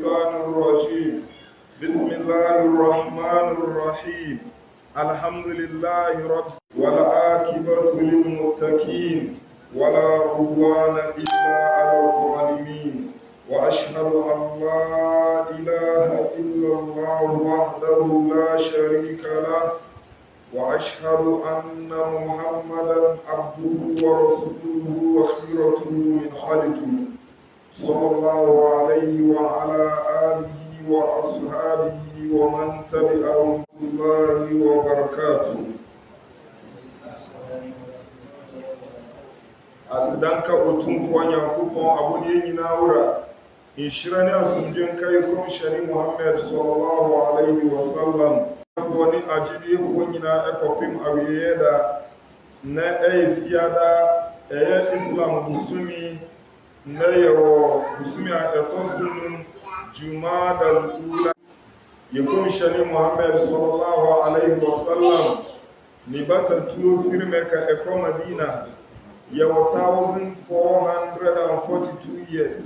الشيطان الرجيم بسم الله الرحمن الرحيم الحمد لله رب والعاقبة للمتقين ولا عدوان إلا على الظالمين وأشهد أن لا إله إلا الله وحده لا شريك له وأشهد أن محمدا عبده ورسوله وخيرته من خلقه صلى الله عليه وعلى آله وأصحابه ومن تبعهم بالله وبركاته. Asidanka otumfuwa Nyankopɔn abɔdeɛ nyinaa wura nhyira ne asomdwe nka Kɔmhyɛne Muhammad sallallahu alaihi wasallam ne agyediefoɔ nyinaa ɛkɔpem awieeɛ da na ɛyɛ fiada ɛyɛ Islam busumi na yɛwɔ busumi a ɛtɔ so num Jumada al-Ula Kɔmhyɛne Muhammad sallallahu alaihi wasallam ne batatuo firi Mɛka ɛkɔ Madina yɛwɔ 1442 years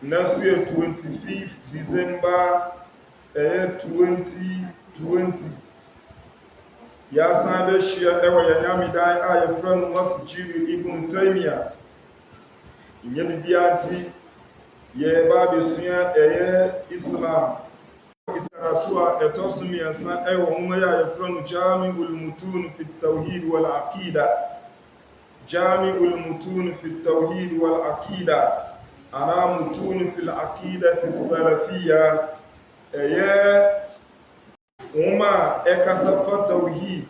na so yɛ 25 December 2020 yɛasan bɛhyia ɛwɔ yɛn nyamedan a yɛfrɛ no Masjid Ibn Taymiyyah nyɛ biribiara nti yɛba abɛsua ɛyɛ Islam isaratu a ɛtɔ so mmiɛnsa ɛwɔ nwoma yi a yɛfrɛ no Jami'ul Mutun fi Tawhid wal Aqida Jami'ul Mutun fi Tawhid wal Aqida ana Mutun fil Aqidati Salafiyya ɛyɛ nwoma a ɛkasa fa tawhid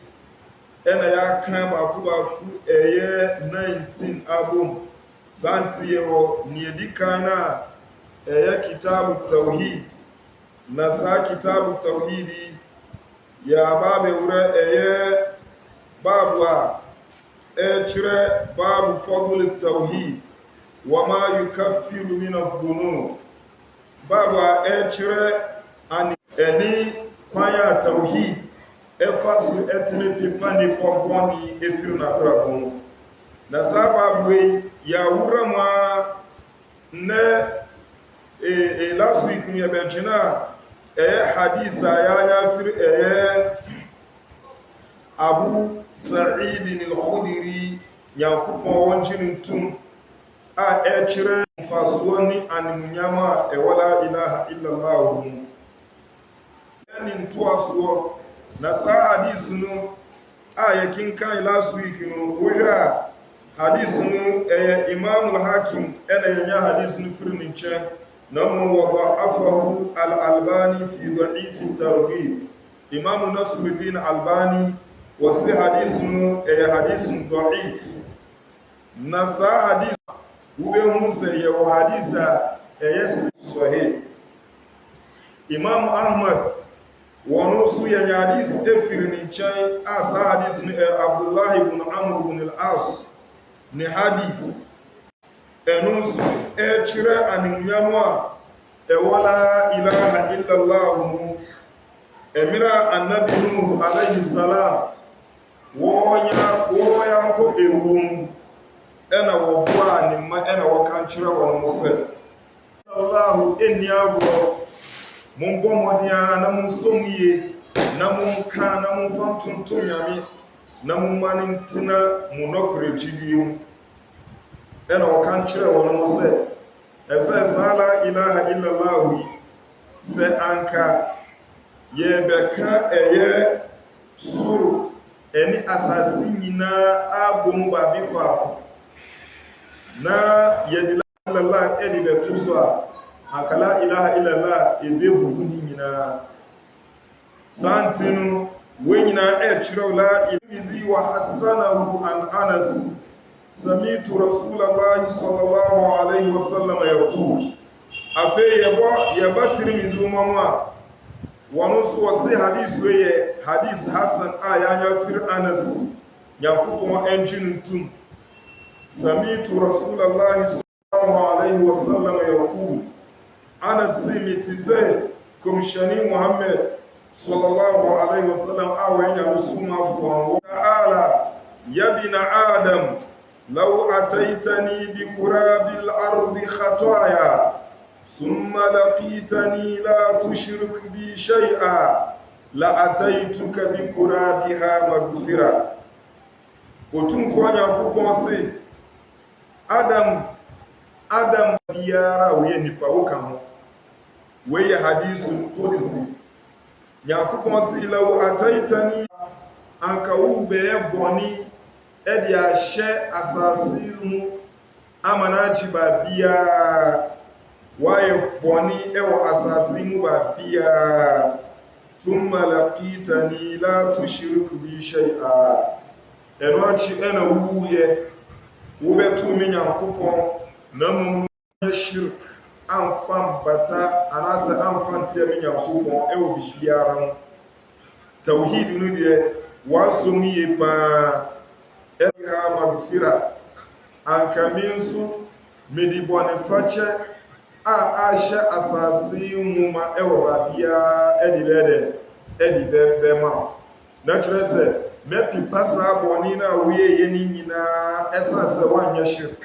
ɛna yɛaka baako ɛyɛ 19 abom santi yɛwɔ nea kan na ɛyɛ kitabu tawhid na saa kitabu tawhidi yɛaba bɛwura ɛyɛ babu a ɛkyerɛ babu fadl tawhid wama yukaffiru min adh-dhunub babu a ɛkyerɛ ɛne kwan a tawhid ɛfa so ɛtene pepa nipa bɔne ɛfiri n'abrabɔ mu na saa babu yi yɛawura mu a nnɛ last week mu yɛbɛgyina ɛyɛ hadis a yɛanya firi ɛyɛ Abu Sa'id al-Khudri Nyankopɔn wɔngye ne ntom a ɛkyerɛ mfasoɔ ne animuonyam a ɛwɔ la ilaha illallah mu ɛne ntoasoɔ na saa hadis no a yɛkenkan last week no wohwɛ a hadis no ɛyɛ Imam al-Hakim ɛna yɛnya hadis no firi ne nkyɛn na mo wada'afahu al-Albani fi da'if at-targhib Imam Nasruddin Albani wɔse hadis no ɛyɛ hadis da'if na saa hadis wobɛhu sɛ yɛwɔ hadis a ɛyɛ sahih Imam Ahmad wɔn nso yɛnya hadis ɛfiri ne nkyɛn a saa hadis no ɛyɛ Abdullah ibn Amr ibn al-As ne hadis ɛno nso ɛkyerɛ animuonyam a ɛwɔ la ilaha illallah mu ɛmira annabi Nuh alayhi salam wɔyankɔ ewom ɛna wɔboa ne mma ɛna wɔka nkyerɛ wɔn mo sɛ allahu ɛnni agorɔ mombɔ mmɔden a na monsom yie na monka na momfa ntontom nyame na momma no ntena mo nɔkorɛ gyidie mu ɛna wɔka nkyerɛ wɔn mo sɛ ɛsɛ saa la ilaha illallah yi sɛ anka yɛbɛka ɛyɛ soro ɛne asase nyinaa abom baabi faako na yɛde la illallah ɛde bɛto so a anka la ilaha illallah ɛbɛbubu ne nyinaa saa nti no wɔn nyinaa ɛkyerɛw la Tirmidhi wa hasanahu an Anas سمعت رسول الله صلى الله عليه وسلم يقول أفي يبا ترمذي ومما ونسو وسي حديث ويه حديث حسن آية فر أنس ينقب أنجن تم سمعت رسول الله صلى الله عليه وسلم يقول أنس سمعت زي كمشاني محمد صلى الله عليه وسلم أوين يرسوم أفوان وتعالى يا ابن آدم لو أتيتني بقراب الأرض خطايا ثم لقيتني لا تشرك بي شيئا لأتيتك بقرابها مغفرة. Otumfoɔ Nyankopɔn se Adam biara a woyɛ nipa woka ho. Wei yɛ hadisul qudsi. Nyankopɔn se law ataitani anka wo bɛyɛ bɔne ɛde ahyɛ asase mu ama no akyi baabiara. Wayɛ bɔne ɛwɔ asase mu baabiara. Thumma laqitani la tushriku bi shay'a. Ɛno akyi ɛna wuyɛ wobɛto me Nyankopɔn na mmom yɛ shirk amfa mbata anaasɛ amfa nteɛ me Nyankopɔn ɛwɔ biribiara ho. Tawhid no deɛ wasom yie paa ɛha magfira. Anka me nso mede bɔnefakyɛ a ahyɛ asase mu ma ɛwɔ baabiara ɛde bɛma. Na kyerɛ sɛ mɛpipa saa bɔne no a woyɛyɛ no nyinaa ɛsiane sɛ woanyɛ shirk.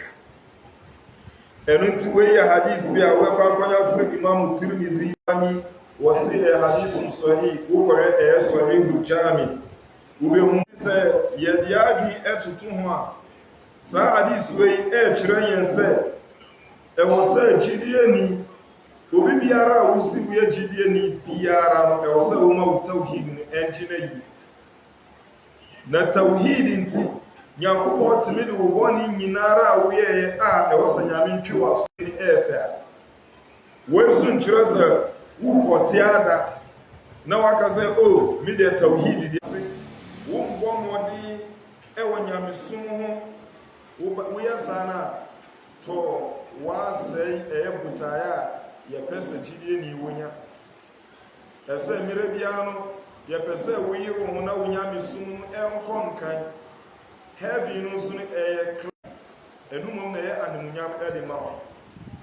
Ɛno nti wei yɛ hadis bi a wobɛkɔ akɔnya firi Imam Tirmizi ani wɔse yɛ hadis sahih. Wokɔrɛ ɛyɛ Sahih Jami wobɛhu sɛ yɛde adwene ɛtoto ho a saa hadis wei ɛkyerɛ yɛn sɛ ɛwɔ sɛ gyidieni obi biara a wosi woyɛ gyidieni biara no ɛwɔ sɛ woma wo tawhid no ɛngyina yi. Na tawhid nti Nyankopɔn tumi de wo bɔne nyinara a woyɛɛ a ɛwɔ sɛ Nyame ntwe w'aso ne ɛɛfɛ a wei so nkyerɛ sɛ wokɔte ada na waka sɛ o me deɛ tawhid deɛ se wombɔ mmɔden ɛwɔ Nyamesom ho. Woyɛ saa no a tɔ waasɛe ɛyɛ botaeɛ a yɛpɛ sɛ gyidieni wonya. Ɛsɛ mmerɛ biara no yɛpɛ sɛ woyi wo ho na wo Nyamesom ɛnkɔ nkan. Heavy no nso no ɛyɛ class. Ɛno mmom na ɛyɛ animuonyam ɛde ma wo.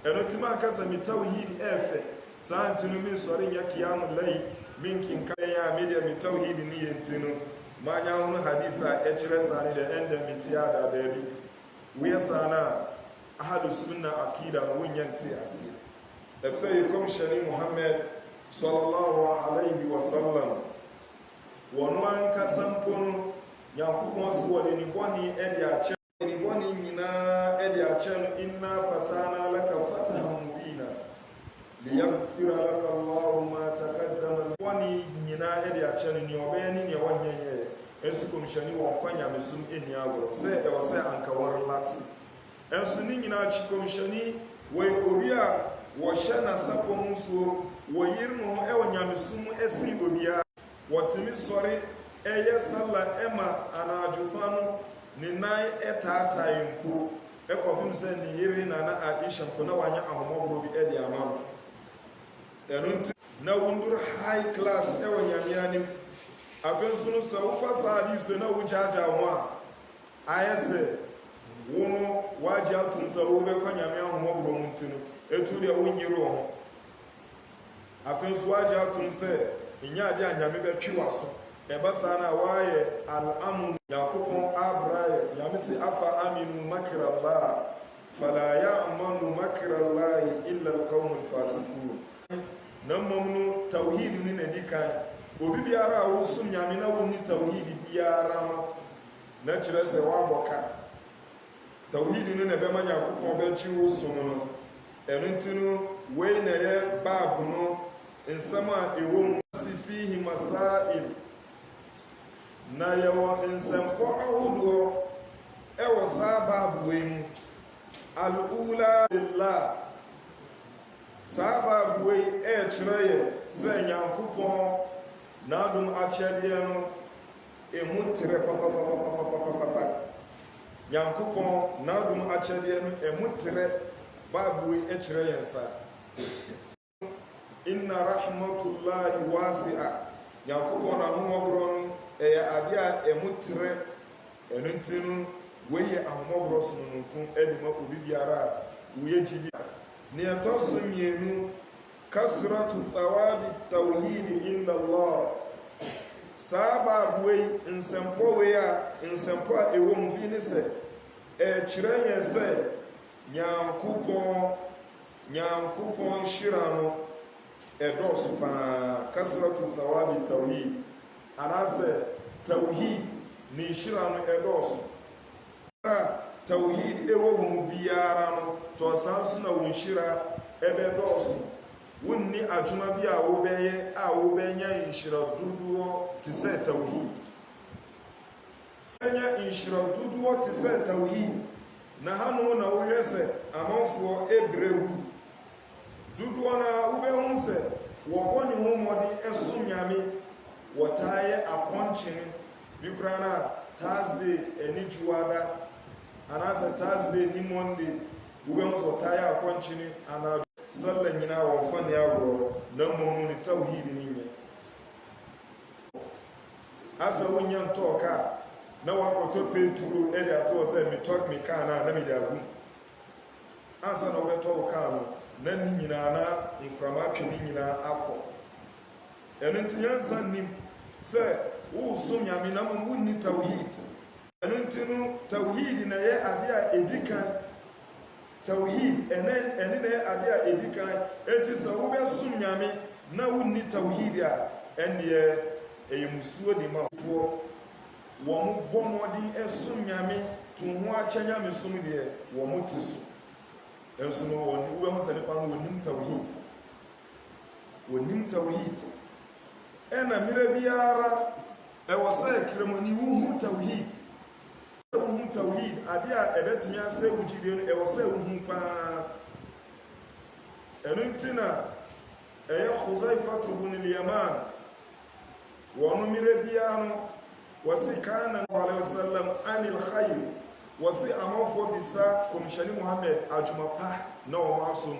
Ɛno nti aka sɛ me tawhid ɛɛfɛ saa nti no mensɔre nyɛ kiamu layi menkenka yɛ a medeɛ me tawhid no yɛ nti no manya ho no hadis a ɛkyerɛ saa ne deɛ ɛndɛ mete ada baabi. Woyɛ saa no a ahadu sunna akida no wonyɛ nte aseɛ. Ɛfisɛ yɛ kɔmhyɛne Muhammad sallallahu alaihi wasallam wɔno ankasa mpo no Nyankopɔn se wɔde ne bɔne ɛde akyɛ ne bɔne nyinaa ɛde akyɛ no inna fatana laka fatahan mubina liyaghfira laka Allahu ma taqaddama. Bɔne nyinaa ɛde akyɛ no nea ɔbɛyɛ ne nea wɔnyɛ yɛ. Ɛnso kɔmhyɛne wɔmfa Nyamesom ɛnni agorɔ sɛ ɛwɔ sɛ anka wɔrelaxe. Ɛnso ne nyinaa akyi kɔmhyɛne wɔyɛ obi a wɔhyɛ n'asapɔ mu nsuo wɔyere no ɛwɔ Nyamesom ɛsen obiara. Wɔtumi sɔre ɛyɛ sala ɛma anadwofa no ne nan ɛtaatae mpo ɛkɔpem sɛ ne yere Nana Aisha mpo na wanyɛ ahomɔborɔ bi ɛde ama no. Ɛno nti na wonduru high class ɛwɔ Nyame anim. Afei nso no sɛ wofa saa hadis na wogyaagyaa ho a ayɛ sɛ wo no woagye atom sɛ wobɛkɔ Nyame ahomɔborɔ mu nti no ɛtu deɛ wonyere wo ho. Afei nso woagye atom sɛ ɛnyɛ ade a Nyame bɛtwe w'aso. Ɛba saa na wayɛ al'amu Nyankopɔn abrayɛ Nyame se afa aminu makrallah fala ya'manu makrallahi illa alqawmul fasiqun. Na mmom no tawhid ni na di kan. Obi biara a wosom Nyame na wonni tawhid biara no na kyerɛ sɛ wabɔka. Tawhid ni na bɛma Nyankopɔn bɛkyi wo som no. Ɛno nti no wei na yɛ baabu no nsɛm a ɛwɔ mu fihi masail. Na yɛwɔ nsɛmpɔ ahodoɔ ɛwɔ saa baabu wei mu. Al-ula lillah. Saa baabu wei ɛkyerɛ yɛ sɛ Nyankopɔn n'adom akyɛdeɛ no emu tere papapapapapapa. Nyankopɔn n'adom akyɛdeɛ no emu tere baabu wei ɛkyerɛ yɛn saa. Inna rahmatullahi wasi'a. Nyankopɔn n'ahomɔborɔ no ɛyɛ ade a emu tere. Ɛno nti no wɔyɛ ahomɔborɔ sononko ɛde ma obi biara a woyɛ gyidi. Nea ɛtɔ so mmienu kasratu thawabi tawhid inda Allah. Saa baabu wei nsɛmpɔ wei a nsɛmpɔ a ɛwɔ mu bi ne sɛ ɛkyerɛ yɛn sɛ Nyankopɔn nyankopɔn hyira no ɛdɔɔso paa kasratu thawabi tawhid anaasɛ tawhid ne hyira no ɛdɔɔso tawhid ɛwɔ mu biara no tɔɔsan so na wɔn hyira ɛbɛdɔɔso wonni adwuma bi a wobɛyɛ a wobɛnya nhyira dodoɔ te sɛ tawhid ɛnya nhyira dodoɔ te sɛ tawhid na hanom na wohwɛ sɛ amanfoɔ ɛbrɛgu dodoɔ na wobɛhu sɛ wɔbɔ ne ho mmɔden ɛso nyame wɔtaa yɛ akɔnkyene bi koraa no a thursday ani dwuada anaasɛ thursday ni monday wobɛhu sɛ wɔtaa yɛ akɔnkyene anaa salla nyinaa wɔmfa ne agorɔ na mmom ne tawhid ne nyɛ asa wonya ntɔɔ kaa na wakɔtɔ penturo ɛde atɔ sɛ metɔ me kaa no a na mede agu ansa na wobɛtɔ wo kaa no na ne nyinaa na mframa atwe ne nyinaa akɔ ɛno nti yɛnsa nnim sɛ wosom nyame na mmom wonni tawhid ɛno nti no tawhid na ɛyɛ ade a ɛdi kan tawhid ɛne na ɛyɛ ade a ɛdi kan enti sɛ wobɛsom nyame na wonni tawhid a ɛndeɛ ɛyɛ musuo de ma wofoɔ wɔn bɔ mmɔden ɛsom nyame to ho akyɛ nyame som deɛ wɔn te so ɛnso no wɔn wobɛhu sɛ nipa no wɔnim tawhid ɛna mmerɛ biara ɛwɔ sɛ kremoni wohu tawhid ade a ɛbɛtumi asɛ wo gyidie no ɛwɔ sɛ wohu paa ɛno nti na ɛyɛ Huzaifatu bun al-Yaman wɔn mmerɛ biara no wɔsi kana alaihi wasallam anil khayr wɔsi amanfoɔ bisa kɔmhyɛni Muhammad adwuma pa na wɔn asom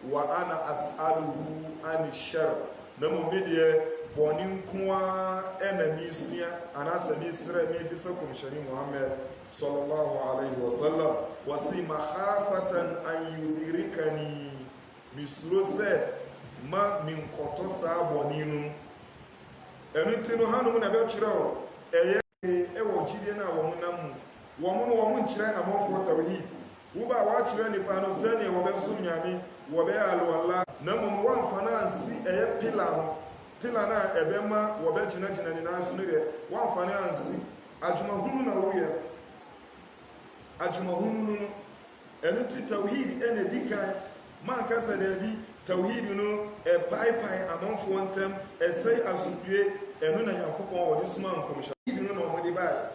wa ana as'aluhu anil shar na mo bi deɛ bɔne nkoa ɛna mesua anaasɛ mesrɛ mebisa kɔmhyɛni Muhammad sallallahu alaihi wasallam wɔsi makhafatan an yudirikani misuro sɛ ma menkɔtɔ saa bɔne no ɛno nti no hanom na bɛkyerɛ wo ɛyɛ ɛwɔ gyidie no a wɔn nam mu wɔn nkyerɛ amanfoɔ tawhid woba a wɔakyerɛ nipa no sɛnea wɔbɛsom nyame wɔbɛyɛ alwala na mmom wɔamfa no ansi ɛyɛ pila no a ɛbɛma wɔbɛgyinagyina ne nan so no deɛ wɔamfa no ansi adwumahunu na woyɛ adwumahunu no ɛno ti tawhid ɛna di kan manka sɛ daabi tawhid no ɛpaepae amanfoɔ ntam ɛsɛe asomdwie ɛno na Nyankopɔn wɔde soma nkɔmhyɛ tawhid no na wɔde baeɛ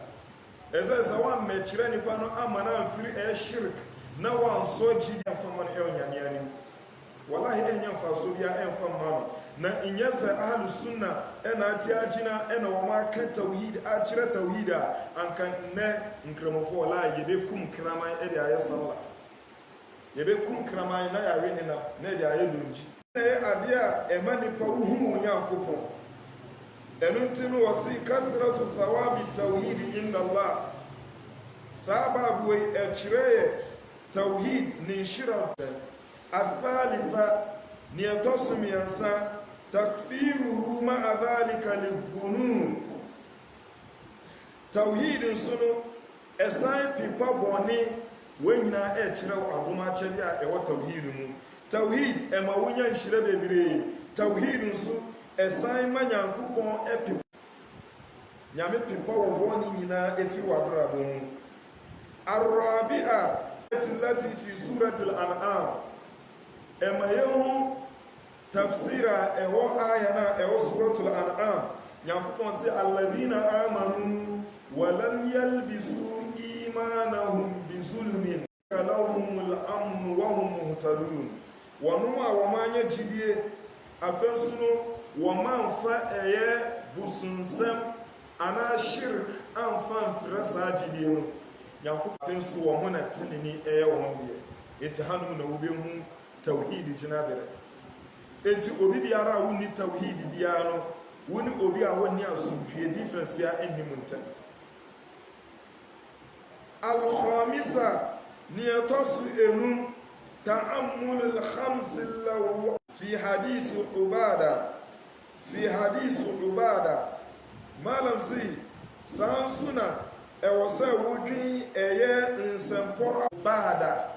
ɛsɛ sɛ woammɛkyerɛ nipa no ama no amfiri ɛyɛ shirk na woansɔ gyidi amfama no ɛwɔ nyame anim wallahi ɛnyɛ mfaso bia ɛmfa mma no na ɛnyɛ sɛ ahlu sunna ɛna ate agyina ɛna wɔn aka tawhid akyerɛ tawhid a anka nnɛ nkramofo wallahi yɛbɛkum kraman ɛde ayɛ sallah yɛbɛkum kraman na yɛawe ne nam na ɛde ayɛ dongyi na ɛyɛ adeɛ a ɛma nipa wohu wo Nyankopɔn ɛno nti no wɔsi kathratu thawabi tawhid inda Allah saa baabu yi ɛkyerɛ yɛ tawhid ne nhyira athalitha ne ɛtɔ so mmiɛnsa takfiruhu ma'a dhalika lidhunub tawhid nso no ɛsan pipa bɔne wɔn nyinaa ɛkyerɛ adom akyɛdeɛ a ɛwɔ tawhid mu tawhid ɛma wonya nhyira bebree tawhid nso ɛsan ma Nyankopɔn ɛpipa nyame pipa wɔ bɔne nyinaa ɛfiri w'abrabɔ mu arabi'a التي في سورة الأنعام أما يوم تفسير آية سورة الأنعام يقول الذين آمنوا ولم يلبسوا إيمانهم بظلم لهم الأمن وهم مهتدون ونما وما يجدي أفنسنو وما فأي بسنسم أنا شرك أنفان فرسا جدينو Nyankopɔn so wɔ mo na teneni ɛyɛ wɔn deɛ enti hanom na wobɛhu tawhid gyina bere enti obi biara a wonni tawhid biara no wonni obi a wonni asomdwie difference bia ɛnni mu ntam al-khamisa niyɛtɔ so enum ta'ammul al-khams law fi hadith ubada malam si sansuna ɛwɔ sɛ wodwi ɛyɛ nsɛmpɔ baada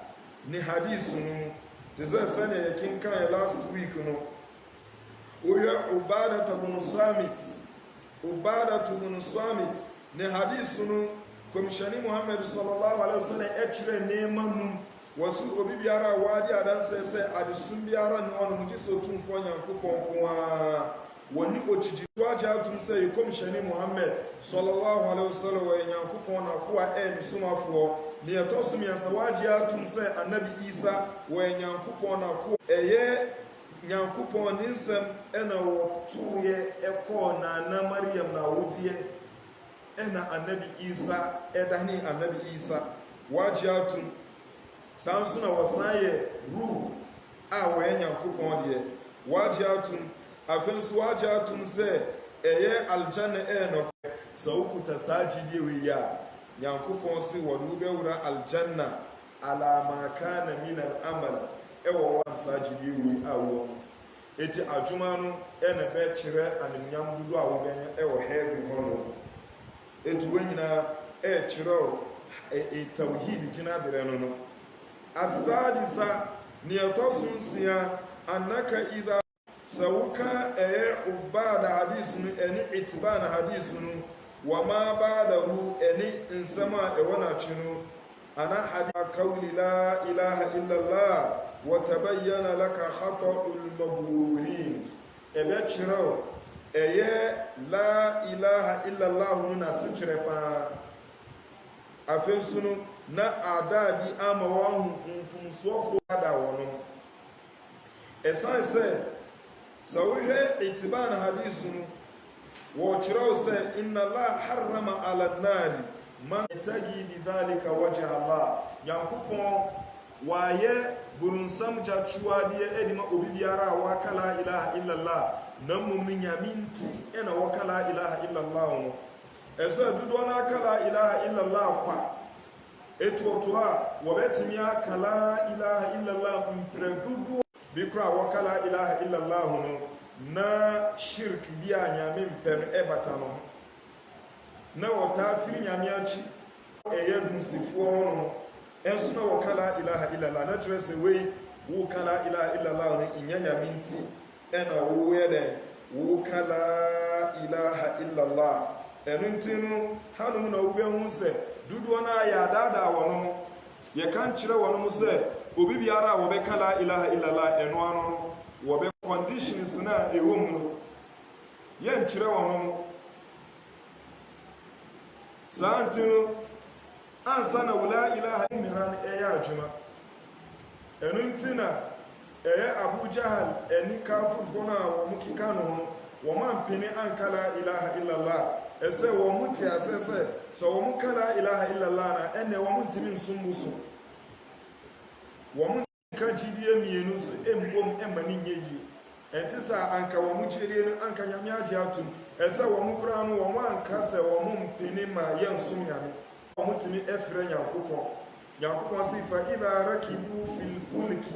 ne hadith no te sɛ sɛnea yɛkenkan last week no wohwɛ Ubadata bin Samit ne hadith no Komishani Muhammad sallallahu alaihi wasallam ɛkyerɛ nneɛma num wɔso obi biara a wade adanse sɛ adesom biara ne ɔno mu gye sɛ Otumfoɔ Nyankopɔn ko a wɔne okyigyi wagye atom sɛ yɛ Komishani Muhammad sallallahu alaihi wasallam wɔyɛ Nyankopɔn na ko a ɛyɛ somafoɔ ne ɛtɔ so mmiɛnsa wagye atom sɛ Annabi Isa wɔyɛ Nyankopɔn na ko ɛyɛ Nyankopɔn ne nsɛm ɛna wɔtoeɛ ɛkɔɔ Nana Mariam na wodeɛ ɛna Annabi Isa ɛdane Annabi Isa wagye atom saa nso na wɔsan yɛ ruh a wɔyɛ Nyankopɔn deɛ wagye atom afei nso wagye atom sɛ ɛyɛ aljanna ɛyɛ nɔkɔ sɛ wokuta saa gyidie wei a Nyankopɔn se wɔde wobɛwura aljanna ala ma kana min al-amal ɛwɔ wɔn saa gyidie wei a wɔn eti adwuma no ɛna bɛkyerɛ animnyam dodo a wɔbɛnya ɛwɔ heaven hɔ no eti wɔn nyinaa ɛkyerɛw tawhid gyina berɛ no asadisa ne ɛtɔ so nsia annaka iza sɛ woka ɛyɛ Ubada hadis no ɛne itibana hadis no wama ba'dahu ɛne nsɛm a ɛwɔ n'akyi no ana hadith qawli la ilaha illallah wa tabayyana laka khata'ul maghrurin ɛbɛkyerɛw ɛyɛ la ilaha illallah no na sekyerɛ paa afei nso no na adaadi ama wɔn mfumsoɔfo ada wɔn ɛsan sɛ wohwɛ itibana hadis no wɔkyerɛw sɛ inna Allah harrama ala nari man tagi bidhalika wajha Allah Nyankopɔn wayɛ burunsam gyakyuadeɛ ɛde ma obi biara a waka la ilaha illallah na mmom no nyame nti ɛna wɔka la ilaha illallah no ɛsɛ dodoɔ no aka la ilaha illallah kwa ɛtuoto a wɔbɛtumi aka la ilaha illallah mprɛ dodoɔ bi kora wɔka la ilaha illallah no na shirk bi a nyame mpɛ no ɛbata no na wɔtaa firi nyame akyi ɛyɛ dunsifoɔ no ɛnso na wɔka la ilaha illallah na kyerɛ sɛ wei woka la ilaha illallah no ɛnya nyame nti ɛna woyɛ dɛn woka la ilaha illallah ɛno nti no hanom na wobɛhu sɛ dodoɔ no a yɛadaadaa wɔn no yɛka nkyerɛ wɔn sɛ obi biara a wɔbɛka la ilaha illallah ɛno ano no wɔbɛ conditions na ɛwɔ mu no yɛnkyerɛ wɔn no saa nti no ansa na la ilaha illallah ɛyɛ adwuma ɛno nti na ɛyɛ Abu Jahal ɛni kafirfoɔ no a wɔn keka no ho wɔn ampene anka la ilaha illallah ɛsɛ wɔn te asɛ sɛ wɔn ka la ilaha illallah na ɛnɛ wɔn ntumi nsum mu so wɔn ka gyidie mmienu so mbom ɛma ne nyɛ yie ɛnti sɛ anka wɔn gyidie no anka nyame agye atom ɛsɛ wɔn koraa no wɔn anka sɛ wɔn mpene ma yɛnsom nyame wɔn tumi ɛfrɛ Nyankopɔn si fa idha rakibu fil fulki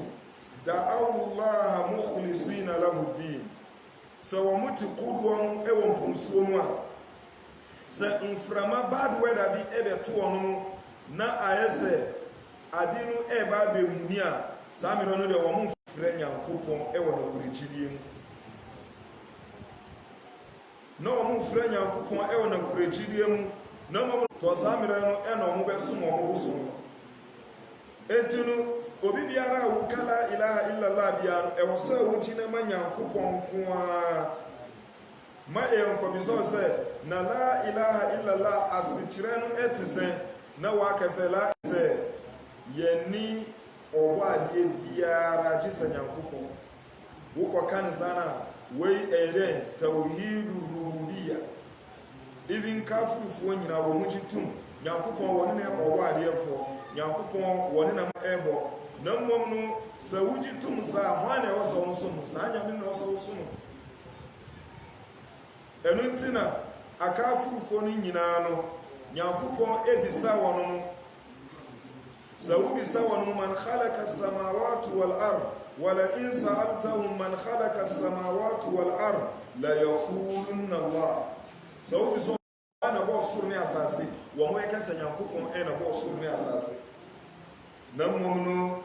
da'aw Allah mukhlisina lahu din sɛ wɔn te kodoɔ no ɛwɔ mponsuo mu a sɛ mframa bad weather bi ɛbɛto wɔn no na ayɛ sɛ ade no ɛba abɛmuni a saa mmerɛ no deɛ wɔn mfrɛ Nyankopɔn ɛwɔ nokorɛgyidie mu na wɔn mfrɛ Nyankopɔn ɛwɔ nokorɛgyidie mu na wɔn tɔ saa mmerɛ no ɛna wɔn bɛsom wɔn bosom enti no obi biara a woka la ilaha illallah biara ɛwɔ sɛ wogyina ma Nyankopɔn nko ara ma ɛnkɔbisɛ sɛ na la ilaha illallah asekyerɛ no ɛte sɛ na waka sɛ la sɛ yɛni ɔwɔ adeɛ biara gye sɛ Nyankopɔn wokɔka ne saa no a wei ɛyɛ tawhidu rububiyya even kafirifoɔ nyinaa wɔn ho gye tom Nyankopɔn wɔne ne ɔwɔ adeɛfoɔ Nyankopɔn wɔne nam ɛbɔ na mmom no sɛ wogye tom saa hwan na ɛwɔ sɛ wo som saa nyame na ɛwɔ sɛ wo som ɛno nti na akafirifoɔ no nyinaa no Nyankopɔn ebisa wɔn no sɛ wobisa wɔn no man khalaqa as-samawati wal ard wala in sa'altahum man khalaqa as-samawati wal ard la yaqulunna Allah sɛ wobisa na bɔ soro ne asase wɔn wɔyɛ kasa Nyankopɔn ɛna bɔ soro ne asase na mmom no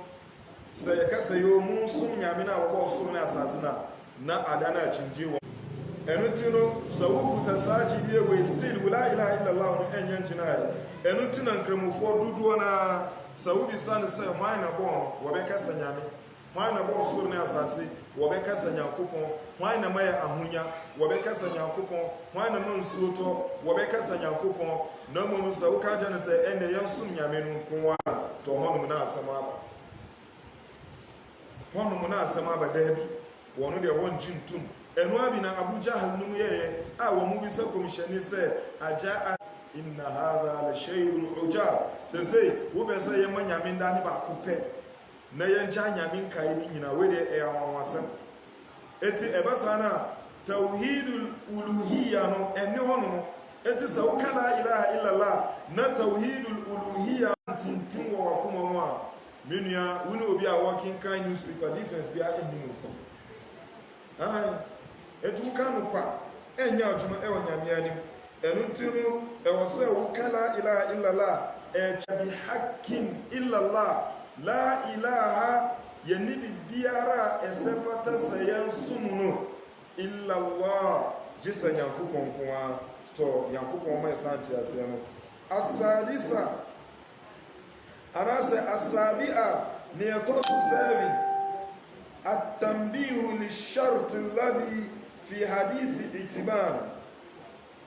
sɛ yɛkasa yɛ mu som nyame no a wɔbɔ ɔsoro ne asase na ada no akyingye wɔ ɛno nti no sɛ wokuta saa gyidie wei still la ilaha illallah no ɛnyɛ nkyinaeɛ ɛno nti na nkramofoɔ dodoɔ no a sɛ wobisa no sɛ hwan na bɔɔ no wɔbɛkasa nyame, hwan na bɔ ɔsoro ne asase wɔbɛkasa nyankopɔn, hwan na ma yɛ ahonya wɔbɛkasa nyankopɔn, hwan na ma nsuo tɔ wɔbɛkasa nyankopɔn. Na mmom sɛ woka gya no sɛ ɛnɛ yɛnsom nyame no nko a tɔ hɔnom na asɛm aba, hɔnom na asɛm aba daa bi wɔno deɛ wɔngye ntom. ɛno abi na Abu Jahal no mu yɛyɛ a wɔn mu bi sɛ kɔmhyɛne sɛ agya inna hadha la shay'un ujab sɛ wopɛ sɛ yɛma nyame nda ne baako pɛ na yɛngya nyame nkae ne nyina wei deɛ ɛyɛ awanwasɛm. eti ɛbɛsa no a tawhidul uluhiyya no ɛne hɔ no eti sɛ woka la ilaha illallah na tawhidul uluhiyya tintim wɔ wakoma mu a menua wo ne obi a wɔkenkan newspaper difference bi a ɛnni mu ntam. eti woka no kwa ɛnyɛ adwuma ɛwɔ nyame anim. ɛno nti no ɛwɔ sɛ woka la ilaha illallah ɛkyɛ bi hakim illallah la ilaha yɛni bibiara a ɛsɛ fata sɛ yɛnsom no illallah gye sɛ nyankopɔn nko a tɔ nyankopɔn ma ɛsa nte aseɛ no. asadisa anaasɛ asabi'a ne ɛtɔ so 7 التنبيه للشرط الذي في حديث اتبان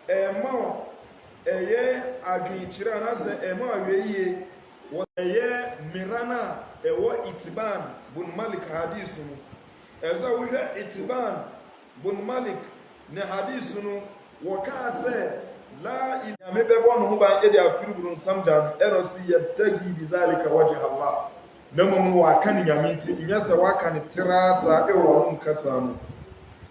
اما ايه adwenkyerɛ anasɛ ɛma awieie wɔ ɛyɛ mirana ɛwɔ itiban bun malik hadith no ɛsɛ wohwɛ itiban bun malik ne hadith no wɔkaa sɛ la nyame bɛbɔ no ho ban ɛde afiri buru nsam gya no ɛno si yɛbtagi bizalika wajha Allah na mmom waka ne nyame nti nyɛ sɛ waka ne tera saa ɛwɔ wɔn kasa no.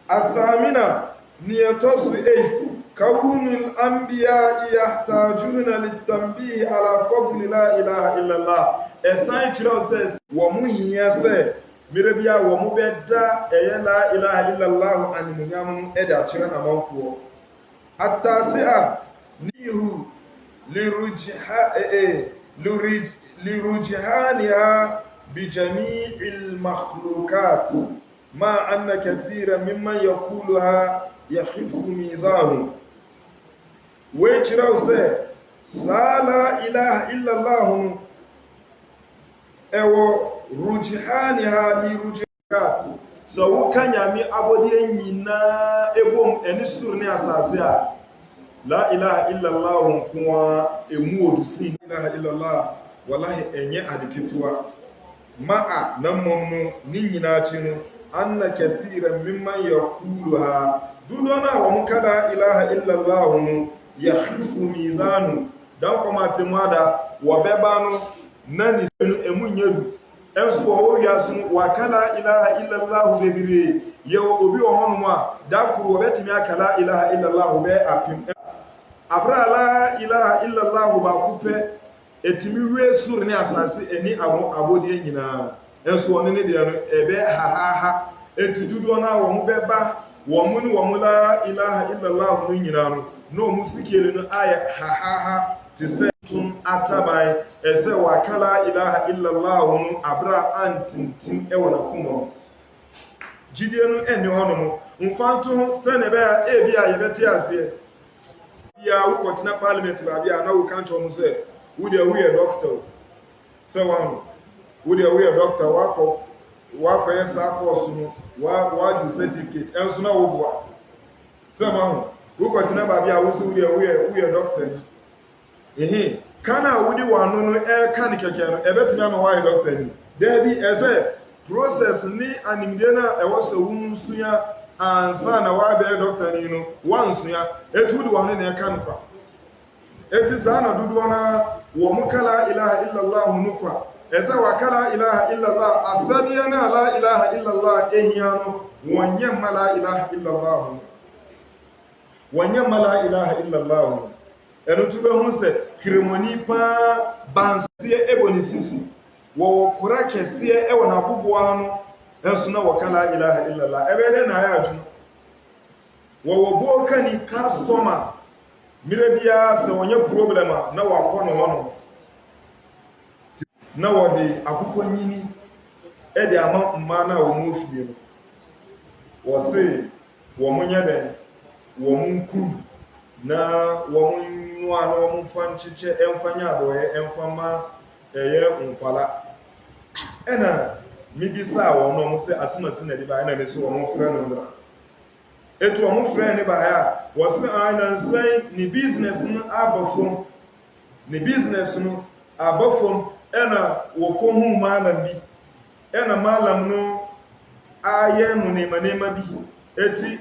athamina ne ɛtɔ so 8 kaunul anbiya yahtajuna litanbih ala fadli la ilaha illallah ɛsan kyerɛw sɛ wɔn hia sɛ mmerɛ bi a wɔn bɛda ɛyɛ la ilaha illallah animunyam no ɛde akyerɛ amanfoɔ. atasi'a nihu لرجحانها بجميع المخلوقات مع أن كثيرا ممن يقولها يخف ميزانه. ويجروا لا إله إلا الله أو رجحانها لرجحانات سو كان يامي أبودي نينا إبوم أنسورني أساسيا لا إله إلا الله كوا إمود سين لا إله إلا الله wallahi enye adiketua ma'a nammu ninyina chinu anna kathiran mimman yaquluha dudona wa mukada ilaha illa allah yakhifu mizanu dan koma temada wa bebanu nani senu emunyedu enso wo wiasun wa kala ilaha illa allah bebire ye obi wo hono a dakuru wo betimi akala ilaha illa allah be apim abra la ilaha illa allah ba kupe etimi wie suru ne asase eni abodie nyinaa enso one ne de no ebe ha etidudo na wo mo beba wo mo ni wo mo la ilaha illallah no nyinaa no mo sikele no aya ha te se tun atabai ese wakala ilaha illallah no abra antintin e wona kuma jidie no eni hono mo mfanto se ne be e bia ye beti ase bia wo kotina parliament ba bia na wo kan cho mo se we a doctor so one we a doctor wako yes course no wa do certificate enso na wo boa so ma wo kwatina ba bia wo se we a doctor ehe kana wo di wano no e kan keke no e betimi ama wa doctor ni there be ese process ni animde na e wo se wo nsuya ansa na wa be doctor ni no wa nsuya etu di wano na e kan kwa eti sana dudu na wa mukala ilaha illallah nukwa eza wakala ilaha illallah asabiyana la ilaha illallah ehiyano wanyama la ilaha illallah wanyama la ilaha illallah enu tube hunse kremoni pa bansie eboni sisi wo kura kese e wona bubuwa no enso na wakala ilaha illallah ebede na ya aju wo boka ni customer mire bia se onye problema na wakọ no hono na wode akụkọ nyini ɛde ama mmaa na wɔn ofie no wɔse wɔn nyɛ dɛ wɔn nkuru na wɔn nua na wɔn fa nkyekyɛ ɛmfa nya adɔyɛ ɛmfa ma ɛyɛ nkwala ɛna mibisa wɔn no sɛ asemasi na de ba ɛna ne so wɔn frɛ no ndra etu wɔn frɛ ne ba ya wɔse anansan ne business no aba fam ne business no aba fam ɛna wɔkɔ hu malam bi ɛna malam no ayɛ no nema bi eti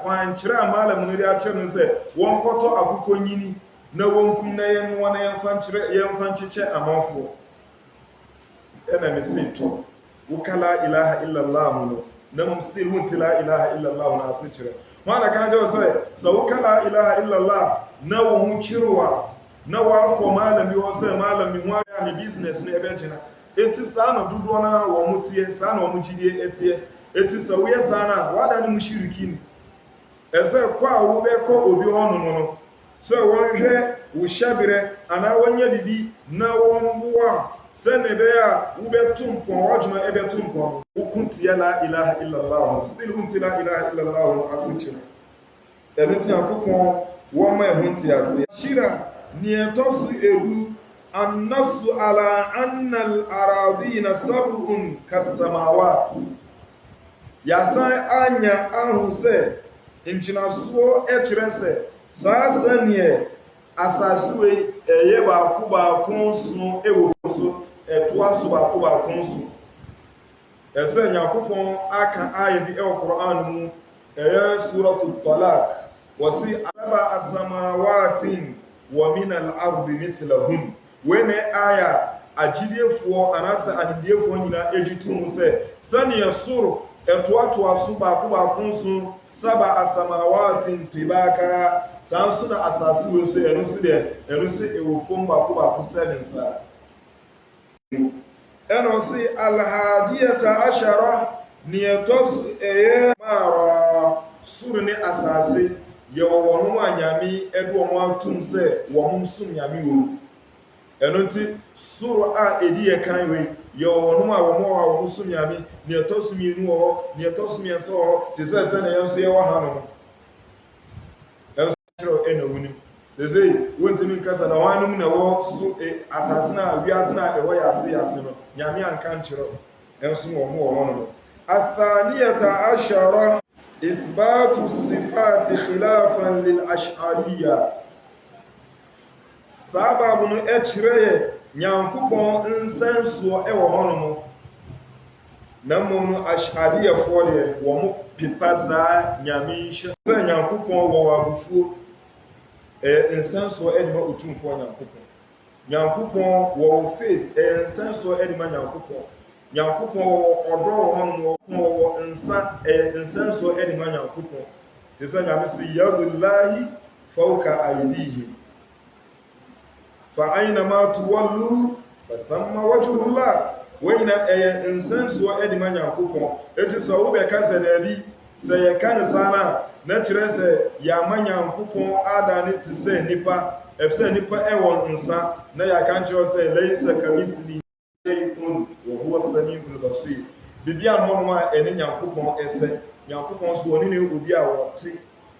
kwankyerɛ a malam no de akyerɛ no sɛ wɔn kɔtɔ akokɔ nyini na wɔn kum na yɛn wɔn yɛmfa nkyekyɛ amanfoɔ ɛna me se to wokala ilaha illallah no na mum still wonti la ilaha illallah na ase kyerɛ mana kan je sɛ sɛ wokala ilaha illallah na wɔn kyerɛwa na wɔakɔ malam bi wɔ sɛ malam bi ho ayɛ ne business no ɛbɛgyina eti saa na dodoɔ na wɔn tie saa na wɔn gyidie etie eti sɛ woyɛ saa na wada ne mushiriki ni ɛsɛ kɔ a wobɛkɔ obi hɔ no sɛ wɔnhwɛ wo hyɛberɛ anaa wɔnyɛ bibi na wɔmboa sɛ ne bɛyɛ a wobɛto mpɔn wɔdwuma ɛbɛto mpɔn wokuntiɛ la ilaha illallah still wonti la ilaha illallah no ase kyerɛ ɛno nti Nyankopɔn wɔma ɛho nti ase hyira neɛ ɛtɔ so edu annasu ala anna al-aradina sab'un kas-samawat yasan anya ahu sɛ ngyinasoɔ ɛkyerɛ sɛ saa sɛneɛ asase wei ɛyɛ baako nso ɛwɔ so ɛtoa so baako nso ɛsɛ Nyankopɔn aka ayɛ bi ɛwɔ Qur'an mu ɛyɛ suratul talaq wɔsi alaba asamawatin wa min al-ardi mithlahun wene aya agidiefoɔ anasa adidiefoɔ nyinaa ɛgyitu mu sɛ sɛneɛ soro ɛtoatoa so baako nso saba asamawatin tibaka saa nso na asase wei so ɛno so deɛ ɛno so ɛwɔ fam baako sɛne nsa ɛna ɔse alhadiyata ashara neɛ ɛtɔ so ɛyɛ maara soro ne asase yɛwɔ wɔn a nyame ɛde wɔn atom sɛ wɔn nsom nyame wɔ mu ɛno nti soro a ɛdi yɛ kan wei yɛwɔ wɔn a wɔn nsom nyame neɛ ɛtɔ so mmienu wɔ hɔ neɛ ɛtɔ so mmiɛnsa wɔ hɔ te sɛ na yɛn nso yɛwɔ ha no ɛnso kyerɛw ɛna wunim sese wontumi nkasa na wɔn anum na ɛwɔ so asase na wiase na ɛwɔ yase no nyame anka nkyerɛw ɛnso wɔn wɔ hɔ no athaniyata ashara ithbatu sifati khilafan lil ash'ariyya sababu no ɛkyerɛ yɛ Nyankopɔn nsansoɔ ɛwɔ hɔ no na mmom no ash'ariyafoɔ deɛ wɔn pepa saa nyame nhyɛ sɛ Nyankopɔn wɔ abufuo nsansoɔ ɛde ma otumfoɔ Nyankopɔn wɔ face nsansoɔ ɛde ma Nyankopɔn wɔ ɔdɔ wɔ hɔ no wɔ nsa nsansoɔ ɛde ma Nyankopɔn te sɛ nyame sɛ yadullahi fawqa aydihim fa aina ma tuwallu fa thamma wajhullah wɛnyina ɛyɛ nsansoɔ ɛde ma Nyankopɔn eti sɛ wobɛka sɛ daabi sɛ yɛka ne saa na kyerɛ sɛ yɛama Nyankopɔn ada ne te sɛ nipa ɛfisɛ nipa ɛwɔ nsa na yɛaka nkyerɛ sɛ laysa kamithlihi shay'un wa huwa as-sami'ul basir bibia no no a ɛne Nyankopɔn ɛsɛ Nyankopɔn so wɔne ne obi a wɔte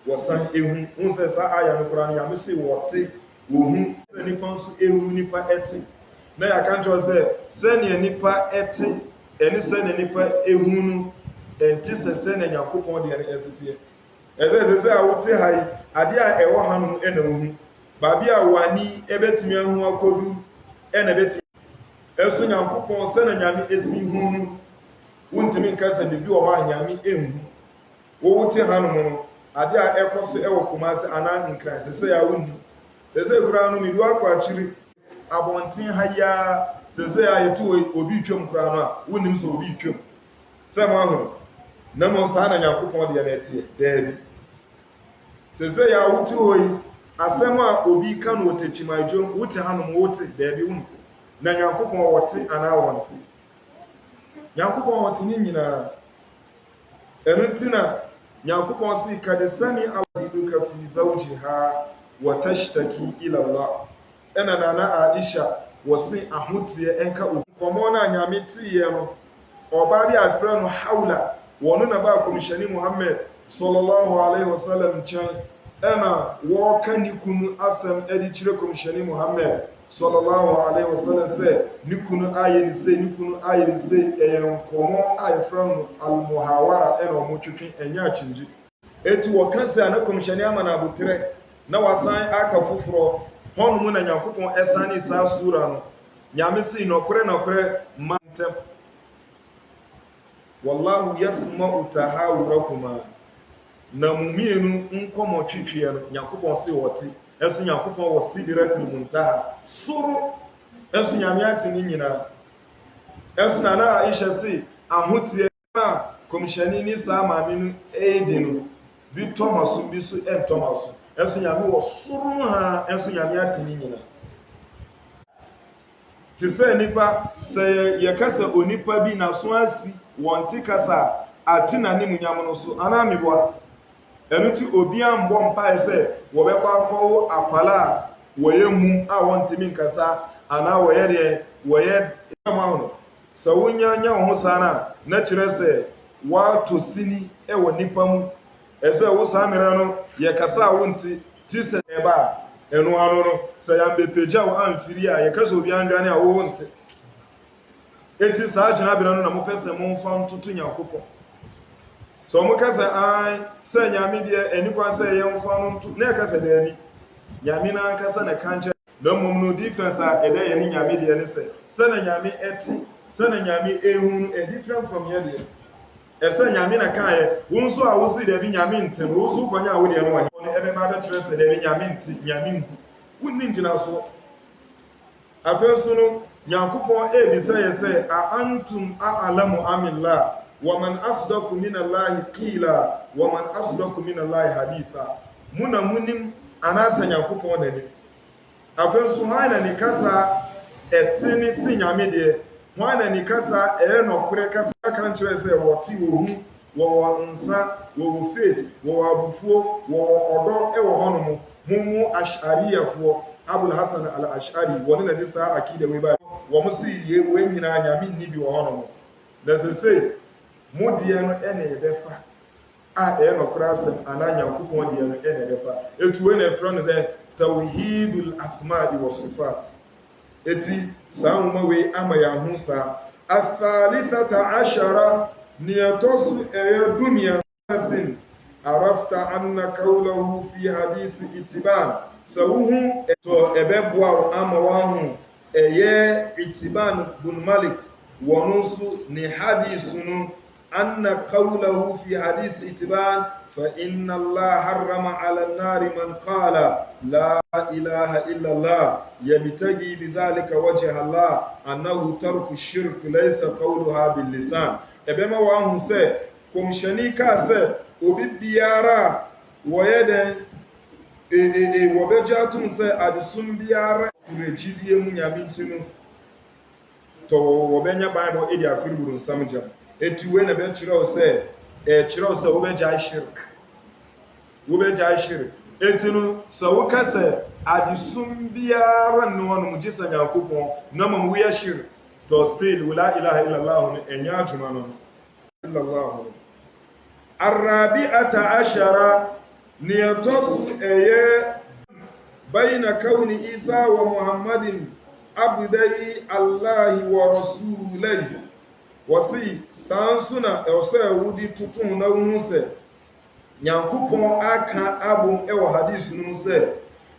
wɔsan ehu unsɛ saa aya no koraa no yame se wɔte wɔhu sɛ nipa nso ehu nipa ɛte na yɛaka nkyerɛ sɛ sɛnea nipa ɛte ɛne sɛnea nipa ehu no ɛnti sɛ Nyankopɔn deɛ no ɛseteɛ ɛsɛ sɛ a wote ha yi adeɛ a ɛwɔ ha no ɛna ohu baabi a wani ɛbɛtumi ahu akɔdu ɛna ɛbɛtumi ɛso Nyankopɔn sɛnea nyame esi hu no wontumi nka sɛ bibi wɔ hɔ a nyame ehu wote ha no no adeɛ a ɛkɔ so ɛwɔ Kumase anaa nkran sɛ ya wonni sɛ kura no mi do akɔ akyiri abɔnten ha ya sɛ ya yɛto obi twam kura no a wonnim sɛ obi twam sɛ mo ahoro na mo saa na Nyankopɔn deɛ na ɛteɛ daabi sɛ ya wote hɔ yi asɛm a obi ka no otakyimadwom wote ha no wote daabi wonte na Nyankopɔn wɔte anaa wɔnte Nyankopɔn wɔte ne nyinaa ɛno nti na Nyankopɔn sɛ kad sami awdiduka fi zawjiha wa tashtaki ila Allah ɛna nana Aisha wɔse ahoteɛ ɛnka nkɔmmɔ no a nyame teeɛ no ɔbaa bi a frɛ no Hawla wɔno na baa kɔmhyɛni Muhammad sallallahu alaihi wasallam nkyɛn ɛna wɔka ne kunu asɛm de kyerɛ kɔmhyɛni Muhammad sallallahu alaihi wasallam sɛ ne kunu ayɛ ne sei, ne kunu ayɛ ne sei. Ɛyɛ nkɔmmɔ a yɛfrɛ no al-muhawara ɛna ɔmo twetwe ɛnyɛ akyingye. Eti wɔka sɛ na kɔmhyɛni ama no abotrɛ na wasan aka foforɔ hɔnom na Nyankopɔn ɛsane saa sura no Nyame si nɔkorɛ ma ntɛm wallahu yasma'u tahawurakuma na mumienu nkɔmmɔ twetwe no Nyankopɔn se wɔte ɛso Nyankopɔn wɔ sidratul muntaha soro ɛso Nyame ate ne nyinaa ɛso na Aisha se ahotie na kɔmhyɛni ne saa maame no ɛdi no bi tɔmaso bi so ɛntɔmaso ɛso Nyame wɔ soro no ha ɛso Nyame ate ne nyinaa te sɛ nipa sɛ yɛkasa onipa bi na so asi wɔnte kasa ate na ne munyam no so anaa meboa ɛno ti obi ambɔ mpae sɛ wɔbɛkɔ akɔwo akwala a wɔyɛ mu a wɔntemi nkasa anaa wɔyɛ deɛ wɔyɛ ma no sɛ wonya wo ho saa na kyerɛ sɛ wɔato sini wɔ nipa mu ɛsɛ wo saa mmerɛ no yɛkasa a wonte ti sɛ ɛba a ɛno ano no sɛ yɛmbɛpagya wo amfiri a yɛkasa obi andwane a wo nte eti saa gyina bere no na mopɛ sɛ momfa ntoto Nyankopɔn sɛ ɔmo kasa an sɛ Nyame deɛ ani kwan sɛ yɛmfa no nto na yɛkasa daabi Nyame na ankasa na kankyɛ na mmom no difference a ɛdɛ yɛ ne Nyame deɛ ne sɛ na Nyame ɛte sɛ na Nyame ehu no a different from yɛ deɛ ɛsɛ Nyame na kaayɛ wo nso a wo si daabi Nyame nte no wo so kɔnya a wo deɛ no wɔ ne ɛbɛba bɛkyerɛ sɛ daabi Nyame nte Nyame nhu wonni ngyina so afei nso no Nyankopɔn ebisa yɛ sɛ a antum a'lamu amillah wa man asdaqu minallahi qila wa man asdaqu minallahi haditha muna munim anasa Nyankopɔn nani afei nso hwan na ne kasa ɛte ne si Nyame deɛ hwan na ne kasa ɛyɛ nɔkorɛ kasa kan kyerɛ sɛ wɔte wɔ hu wɔwɔ nsa wɔwɔ face wɔwɔ abufuo wɔwɔ ɔdɔ ɛwɔ hɔnom mumu ash'ariyafoɔ Abul Hasan al-Ash'ari wɔne na de saa akida wei ba wɔn si yie wɔn nyinaa Nyame nni bi wɔ hɔnom na sɛ mo deɛ no ɛna yɛbɛfa a ɛyɛ nɔkorɛ asɛm anaa Nyankopɔn deɛ no ɛna yɛbɛfa etu wei na ɛfrɛ no dɛ tawhidul asma'i was sifat eti saa nwoma wei ama yɛn ho saa athalithata ashara niyatosu ɛyɛ dumia sin arafta anna qawluhu fi hadisi itiban sawuhu eto ɛbɛboa ama wahu ɛyɛ itiban bin Malik wɔno nso ne hadisu no anna qawluhu fi hadisi itiban fa inna Allah harrama ala an-nari man qala la ilaha illa Allah yabtaghi bizalika wajha Allah annahu tarku ash-shirk laysa qawluha bil lisan ɛbɛma wahu sɛ kɔmhyɛni ka sɛ obi biara wɔyɛ dɛn wɔbɛgye atom sɛ adesom biara kuregyidie mu Nyame nti no tɔ wɔbɛnya Bible ɛde afiri buru nsam gyam eti wei na bɛkyerɛw sɛ kyerɛw sɛ wobɛgyae shirk eti no sɛ woka sɛ adesom biara ne hɔnom gye sɛ Nyankopɔn na mmom woyɛ shirk tɔ still la ilaha illallah no ɛnyɛ adwuma no illallah arabi'ata ashara niyatosu ɛyɛ bayna kauni Isa wa Muhammadin abdai Allahi wa rasulihi wasi sansuna ɛwɔsɛ wudi tutun na hu sɛ Nyankopɔn aka abom ɛwɔ hadisi no mu sɛ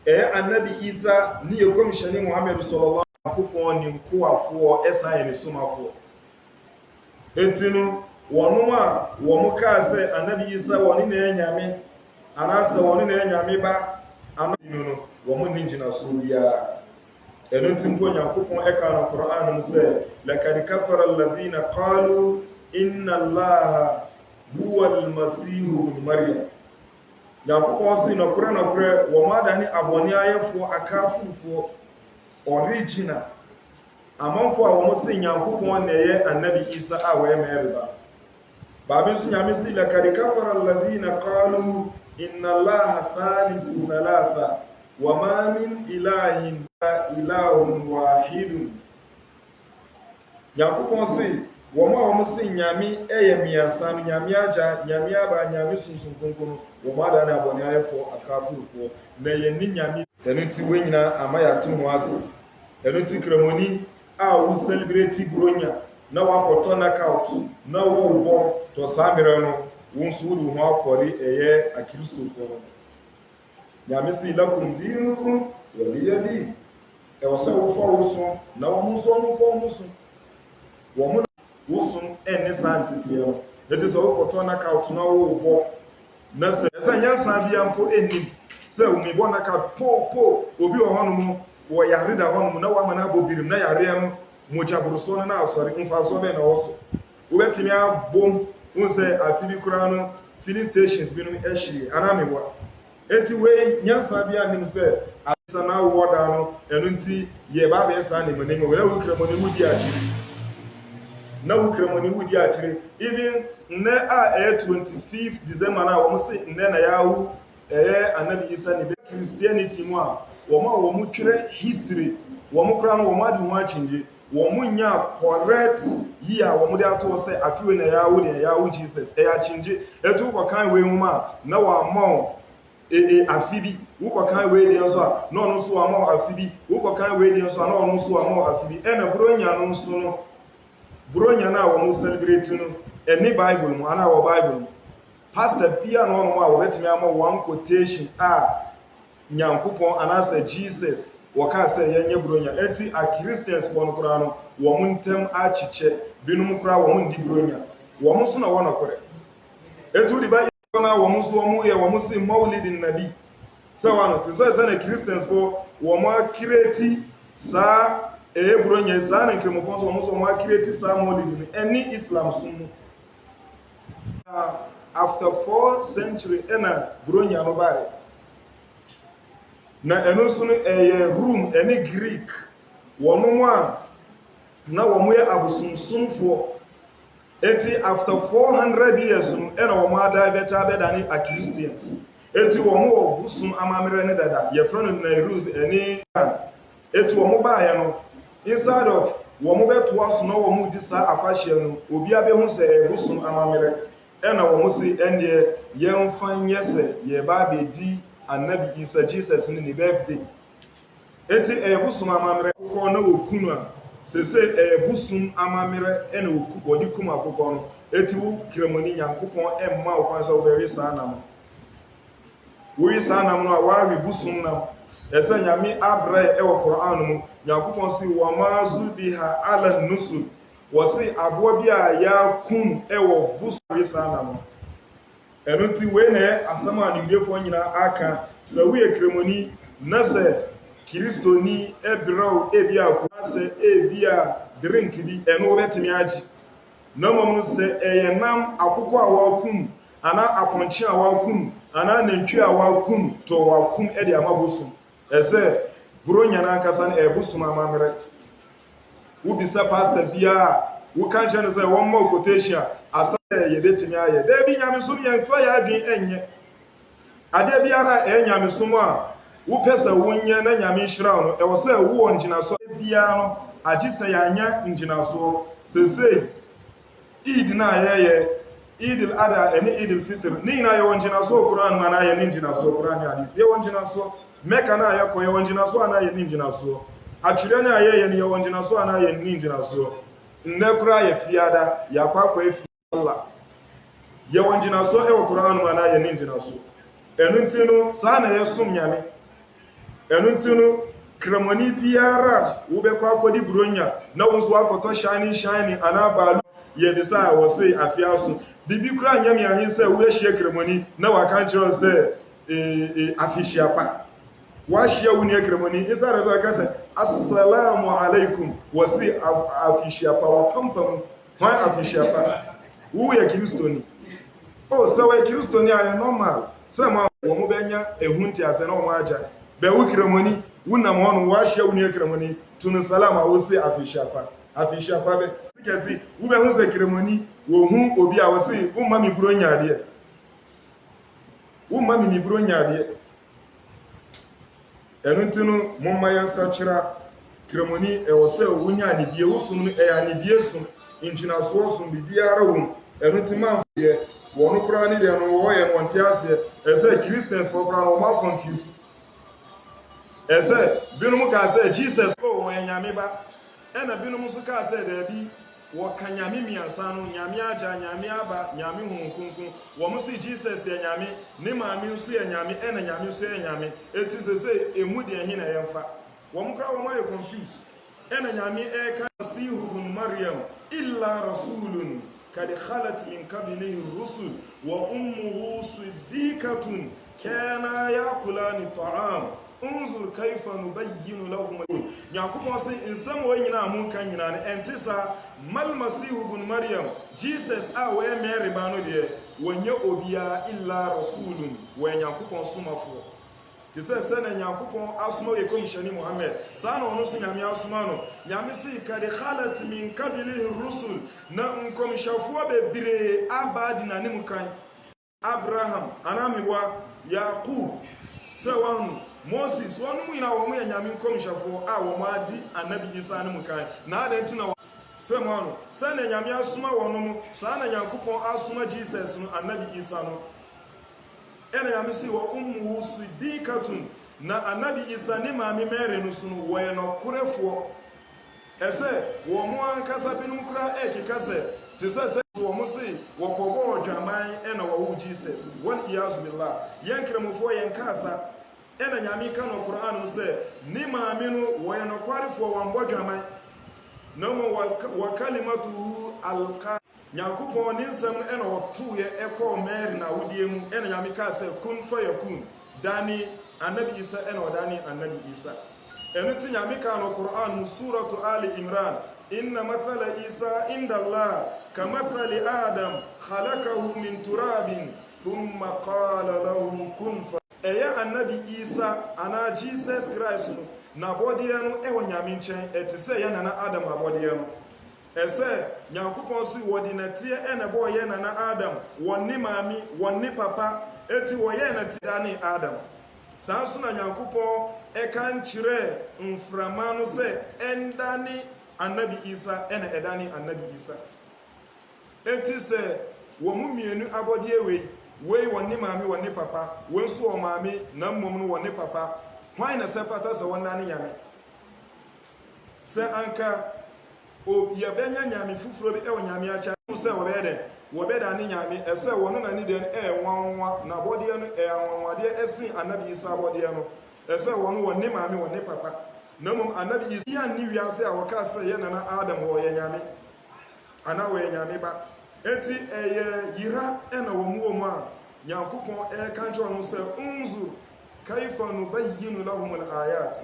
ɛyɛ Annabi Isa ne yɛ kɔmhyɛni Muhammad sallallahu Nyankopɔn ne nkoafoɔ ɛsan ne somafoɔ enti no wɔnom a wɔn kaa sɛ Annabi Isa wɔne na yɛ Nyame anaasɛ wɔne na yɛ Nyame ba anabi no wɔn ne gyina so biara ɛno nti mpo Nyankopɔn ɛka no Qur'an mu sɛ lakad kafara alladhina qalu inna Allaha huwa al-masih ibn Maryam Nyankopɔn si nɔkorɛ wɔn adane abɔne ayɛfoɔ akafofoɔ original amanfoɔ a wɔn si Nyankopɔn na ɛyɛ Annabi Isa a wɔyɛ mɛreba baabi nso Nyame si lakad kafara alladhina qalu inna Allaha thalithu thalatha wa ma min ilahin ilahun wahidun Nyankopɔn si wɔn a wɔn si nyame yɛ mmiɛnsa no nyame agya nyame aba nyame sunsun kronkron wɔn ada na abɔne ayɛfo akaaforofoɔ na yɛnni nyame ɛno nti wɔn nyinaa ama yɛate ho ase ɛno nti kramoni a wo celebrate bronya na wakɔtɔ knockout na wɔrebɔ tɔ saa mmerɛ no wɔn nso wode ho afɔre ɛyɛ akristofoɔ no nyame si lakum dinukum waliya din ɛwɔ sɛ wofa wo so na wɔn nso wɔn fa wɔn so wɔn wosom ɛne saa nteteɛ no ɛte sɛ wokɔtɔ knockout na wɔrebɔ na sɛ nyansa bia mpo ɛnim sɛ womebɔ knockout po obi wɔ hɔnom wɔyare da hɔnom na wɔama no abɔ birim na yareɛ no mogyaboroso no na asɔre mfasoɔ bɛn na wɔ so wobɛtumi abom wo sɛ afi bi koraa no filling stations binom ahyie anaa mewa enti wei nyansa bia nim sɛ asɛ na wowɔ daa no ɛno nti yɛba abɛyɛ saa nemanim wɔna wo kramɔne wodi akyiri na wo kramɔne wodi akyiri even nnɛ a ɛyɛ 25th December na wɔn se nnɛ na yɛawo ɛyɛ anabi isa ne bɛ Christianity mu a wɔn twerɛ history wɔn koraa no wɔn ade ho akyingye wɔn nya correct yi a wɔn de ato sɛ afiwe na yɛawo deɛ yɛawo Jesus ɛyɛ akyingye etu kɔkan wei mu a na wɔama afi bi wokɔkan wei deɛ nso a na ɔno nso ama afi bi wokɔkan wei deɛ nso a na ɔno nso ama afi bi ɛna bronya no nso no bronya na wɔn celebrate no ɛne Bible mu ana wɔ Bible mu pastor bia na ɔno a wɔbɛtumi ama one quotation a Nyankopɔn anasa Jesus wɔka sɛ yɛnyɛ bronya enti a Christians wɔn koraa no wɔn ntem akyekyɛ binom koraa wɔn ndi bronya wɔn nso na wɔn akɔrɛ etu di ba na wɔn nso wɔn yɛ wɔn si maulidin nabi sɛ wɔn to sɛ na Christians fo wɔn akireti saa bronya saa na nkiremofo nso wɔn akireti saa maulidin ɛne Islam sum after 4th century ɛna bronya no bae na ɛno nso no ɛyɛ Rome ɛne Greek wɔn mu a na wɔn yɛ abosomsomfoɔ eti after 400 years no ɛna wɔn ada bɛta bɛdane a Christians eti wɔn wɔ bosom amammerɛ ne dada yɛfrɛ no Nairuz ɛne eti wɔn baeɛ no inside of wɔn bɛtoa so na wɔn di saa afahyɛ no obi abɛhu sɛ bosom amammerɛ ɛna wɔn si ɛndeɛ yɛmfa nyɛ sɛ yɛba abɛdi anabi Isa Jesus ne birthday eti ɛyɛ bosom amammerɛ kokɔ na wɔkunu a sese ɛyɛ bosom amammerɛ ɛna wɔdi kum akokɔ no eti wo kramoni Nyankopɔn ɛmma wo kwan sɛ wobɛwe saa nam woyi saa nam no a wɔawe bosom nam ɛsɛ nyame abrɛ ɛwɔ Quran mu Nyankopɔn si wa mazu biha ala nusul wɔsi aboa bi a yɛakun ɛwɔ bosom saa nam ɛno nti wei na yɛ asɛm a nimdefoɔ nyinaa aka sɛ woyɛ kramoni na sɛ kristoni ebrɛw ebi akɔ sɛ ebi a drink bi ɛno wobɛtumi agye na mmom no sɛ ɛyɛ nam akokɔ a wɔakum anaa apɔnkye a wɔakum anaa nantwi a wɔakum to wɔakum ɛde ama bosom ɛsɛ bronya no ankasa no ɛyɛ bosom amammerɛ wobisa pastor biara woka nkyerɛ no sɛ wɔmmɔ quotation a asa yɛbɛtumi ayɛ da bi nyamesom yɛmfa yɛ adwen ɛnyɛ adeɛ biara ɛyɛ nyamesom a wopɛ sɛ wonyɛ na nyame nhyira no ɛwɔ sɛ wowɔ ngyinaso biara no agye sɛ yɛanya ngyinasoɔ sesei Eid na yɛyɛ Eid al-Adha ɛne Eid al-Fitr ne nyinaa yɛwɔ ngyinasoɔ Quran ma na yɛ ne ngyinasoɔ Quran ne hadis yɛwɔ ngyinasoɔ Mecca na yɛkɔ yɛwɔ ngyinasoɔ ana yɛ ne ngyinasoɔ atwerɛ na yɛyɛ ne yɛwɔ ngyinasoɔ ana yɛ ne ngyinasoɔ nnɛ koraa yɛ fiada yɛakɔ akɔ afi Allah yɛwɔ ngyinasoɔ ɛwɔ Quran ma na yɛ ne ngyinasoɔ ɛno nti no saa na yɛsom nyame ɛno nti no kramoni biara wobɛkɔ akɔdi bronya na wo nso akɔtɔ shiny anaa baalu yɛbisa a wɔse afia so bibi kora nyɛ me ahen sɛ woahyia kramoni na waka nkyerɛ sɛ afihyiapa wahyia wo ne kramoni isa da zo ka sɛ assalamu alaikum wɔse afihyiapa wapampam hwan afihyiapa wo yɛ kristoni o sɛ wo yɛ kristoni a normal sɛ ma wo mo bɛnya ehunti asɛ na wo agya bɛ wo kramoni wunam hɔ no wahyia wo ne kramoni tunu salam a wo se afihyiapa bɛ kɛse wobɛhu sɛ kramoni wɔhu obi a wɔse womma me buro nyaadeɛ ɛno nti no momma yɛnsa kyerɛ kramoni ɛwɔ sɛ wonya anibie wo som no ɛyɛ anibie som ngyinasoɔ som bibiara wɔ mu ɛno nti ma deɛ wɔn koraa ne deɛ no wɔyɛ no wɔnte aseɛ ɛsɛ Christians koraa no wɔn confuse ɛsɛ binom kaa sɛ Jesus wɔyɛ nyame ba ɛna binom nso kaa sɛ daabi wɔka nyame mmiɛnsa no nyame agya nyame aba nyame honhom kronkron wɔn si Jesus yɛ nyame ne maame nso yɛ nyame ɛna nyame nso yɛ nyame eti sɛ emu deɛ hin na yɛmfa wɔn koraa wɔn ayɛ confuse ɛna nyame ɛka Masihu bun Maryam illa rasulun kad khalat min qablihi rusul wa ummuhu siddiqatun kana yakulani ta'am unzur kayfa nubayyinu lahum Yakubon say nsɛm wɔ nyinaa mu kan nyinaa no ɛnte saa mal Masihu bun Maryam Jesus a wɔyɛ Mary ba no deɛ wɔnyɛ obia illa rasulun wɔyɛ Yakubon somafoɔ te sɛ na Nyankopɔn asoma yɛ kɔmhyɛne Muhammad saa na ɔno so nyame asoma no nyame si kad khalat min qablihi rusul na nkɔmhyɛfoɔ bebree aba di n'anim kan Abraham anamiwa Yakub sɛ wɔn Moses wɔn mu nyinaa wɔn yɛ nyame nkɔmhyɛfoɔ a wɔn adi anabi Isa anim kan na adanti na sɛ mo ano sɛ na nyame asoma wɔn mu saa na Nyankopɔn asoma Jesus no anabi Isa no ɛna nyame si wɔ ummuhu siddiqatun na anabi Isa ne maame Mary no so no wɔyɛ nɔkorefoɔ ɛsɛ wɔn mo ankasa binom koraa ɛkeka sɛ te sɛ wɔn si wɔkɔbɔ ɔdwaman ɛna wɔwo Jesus wɔn iyazbillah yɛn kramofoɔ yɛn kaasa ɛna nyame ka no Quran no sɛ ne maame no wɔyɛ nɔkwarefoɔ wɔn bɔ dwaman na mo wa kalimatuhu alqa Nyankopɔn ne nsɛm ɛna ɔtoyɛ ɛkɔ Mary na wodie mu ɛna nyame ka sɛ kun fayakun dani anabi Isa ɛna ɔdani anabi Isa ɛno ti nyame ka no Quran mu suratu Ali Imran inna mathala Isa inda Allah kamathali Adam khalaqahu min turabin thumma qala lahu kun fa ɛyɛ anabi Isa ana Jesus Christ no na bɔdeɛ no ɛwɔ nyame nkyɛn ɛte sɛ yɛ nana Adam abɔdeɛ no ɛsɛ Nyankopɔn si wɔde nateɛ ɛna bɔ yɛ nana Adam wɔne maami wɔne papa eti wɔyɛ nateɛ dane Adam saa so na Nyankopɔn ɛka nkyerɛ mframa no sɛ ɛndane anabi Isa ɛna ɛdane anabi Isa eti sɛ wɔn mu mmienu abɔdeɛ wei wɔne maami wɔne papa wɔn nso wɔ maami na mmom no wɔne papa hwan na sɛ fata sɛ wɔn dane nyame sɛ anka yɛbɛnya nyame foforɔ bi ɛwɔ nyame akyɛ sɛ wɔbɛda ne nyame ɛsɛ wɔno na ne deɛ ɛwanwa na bɔdeɛ no ɛwanwadeɛ ɛsen anabi Isa bɔdeɛ no ɛsɛ wɔno wɔne maame wɔne papa na mmom anabi Isa yɛ ne wiase a wɔka sɛ yɛ nana Adam wɔyɛ nyame ana wɔyɛ nyame ba eti ɛyɛ yira ɛna wɔ mu a Nyankopɔn ɛka nkyerɛ wɔn sɛ unzur kaifa nubayyinu lahum al-ayat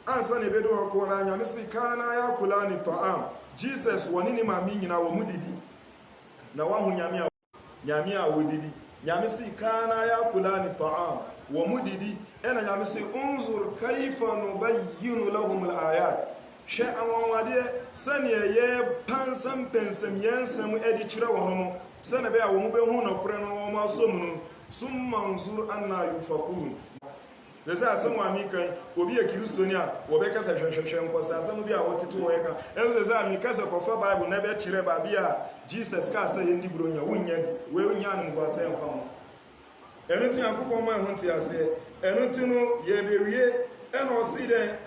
ansa ne bedo hɔ na nyame si kana ya kula ni ta'am Jesus wɔne ne maame nyina wɔ mu didi na wahu nyame a wɔdidi nyame si kana ya kula ni ta'am wɔ mu didi ɛna nyame si unzur kaifa nubayyinu lahum al-ayat hwɛ anwanwadeɛ sɛnea yɛ pansam pensam yɛnsɛm adi kyerɛ wɔn mo sɛnea bɛyɛ a wɔn bɛhu na korɛ no wɔn asɔ mu no summa unzur anna yufakun Dese asɛm wa mi kan obi yɛ kristoni a wɔbɛkasa hwehwehwɛ nkɔsɛ asɛm bi a wɔtete wɔyɛ ka ɛnso sɛ a mi kasa kɔfa bible na bɛkyerɛ baabi a Jesus ka sɛ yɛn di bronya wonya we wonya no ngwa sɛ mfa mo ɛno ti Nyankopɔn ma ho ti ase ɛno ti no yɛ bewie ɛna ɔsi dɛ